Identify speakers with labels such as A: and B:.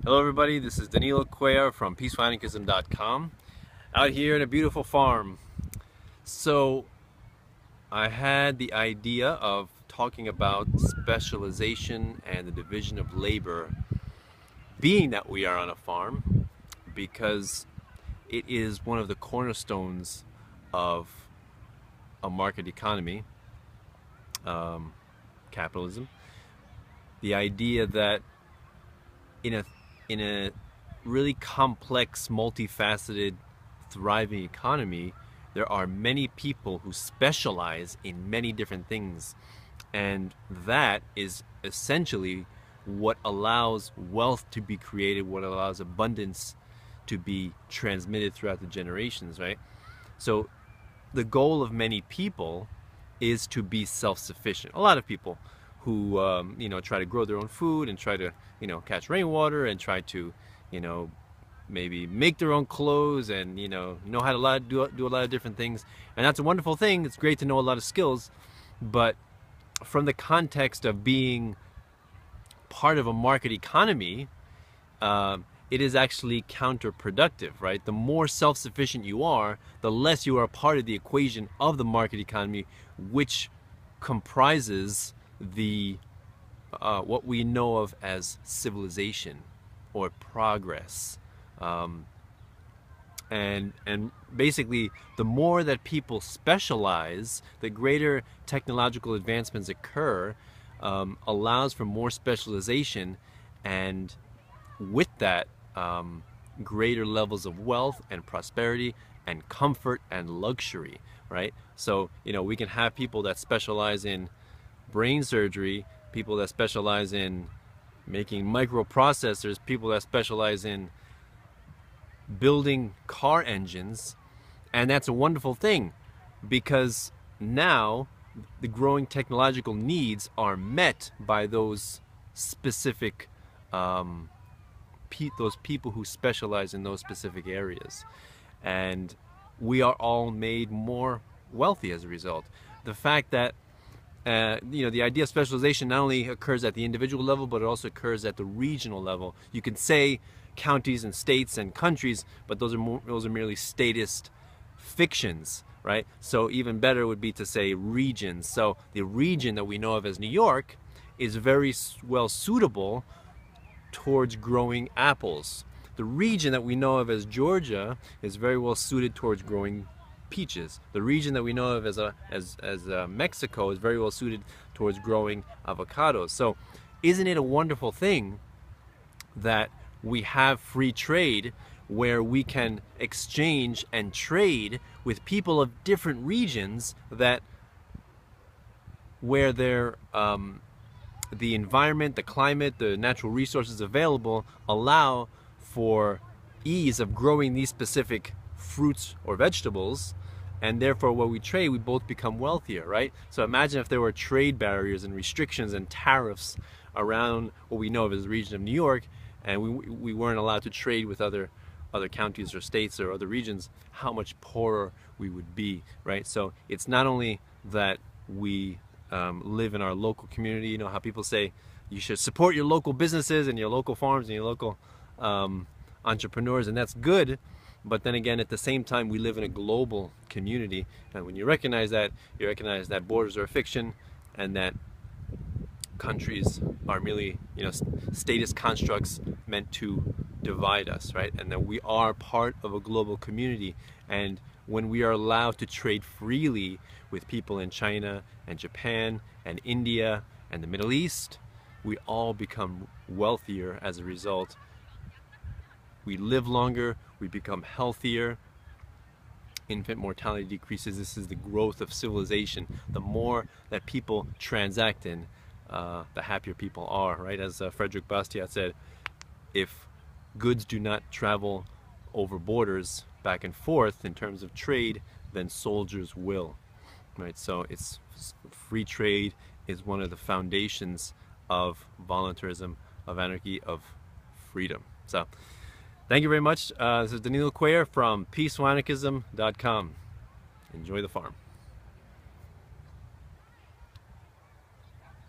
A: Hello everybody, this is Danilo Cuellar from peacefulanichism.com, out here in a beautiful farm. So I had the idea of talking about specialization and the division of labor, being that we are on a farm, because it is one of the cornerstones of a market economy, capitalism. The idea that in a really complex, multifaceted, thriving economy, there are many people who specialize in many different things. And that is essentially what allows wealth to be created, what allows abundance to be transmitted throughout the generations, right? So the goal of many people is to be self-sufficient. A lot of people who try to grow their own food and try to catch rainwater and try to maybe make their own clothes and know how to do a lot of different things, and that's a wonderful thing. It's great to know a lot of skills, but from the context of being part of a market economy, it is actually counterproductive, right? The more self-sufficient you are, the less you are a part of the equation of the market economy, which comprises the what we know of as civilization or progress. And basically, the more that people specialize, the greater technological advancements occur, allows for more specialization, and with that, greater levels of wealth and prosperity and comfort and luxury, right? So, we can have people that specialize in brain surgery, people that specialize in making microprocessors, people that specialize in building car engines, and that's a wonderful thing, because now the growing technological needs are met by those specific those people who specialize in those specific areas, and we are all made more wealthy as a result. The fact that the idea of specialization not only occurs at the individual level, but it also occurs at the regional level. You can say counties and states and countries, but those are merely statist fictions, right? So even better would be to say regions. So the region that we know of as New York is very well suitable towards growing apples. The region that we know of as Georgia is very well suited towards growing peaches. The region that we know of as Mexico is very well suited towards growing avocados. So isn't it a wonderful thing that we have free trade, where we can exchange and trade with people of different regions, that where the environment, the climate, the natural resources available allow for ease of growing these specific fruits or vegetables, and therefore when we trade, we both become wealthier, right? So imagine if there were trade barriers and restrictions and tariffs around what we know of as the region of New York, and we weren't allowed to trade with other counties or states or other regions, how much poorer we would be, right? So it's not only that we live in our local community. You know how people say you should support your local businesses and your local farms and your local entrepreneurs, and that's good. But then again, at the same time, we live in a global community, and when you recognize that, you recognize that borders are a fiction, and that countries are merely statist constructs meant to divide us, right? And that we are part of a global community, and when we are allowed to trade freely with people in China and Japan and India and the Middle East, we all become wealthier as a result. We live longer, we become healthier, infant mortality decreases. This is the growth of civilization. The more that people transact in, the happier people are, right? As Frederick Bastiat said, if goods do not travel over borders back and forth in terms of trade, then soldiers will, right? So it's free trade is one of the foundations of voluntarism, of anarchy, of freedom. So thank you very much. This is Danilo Cuellar from peacefulanichism.com. Enjoy the farm.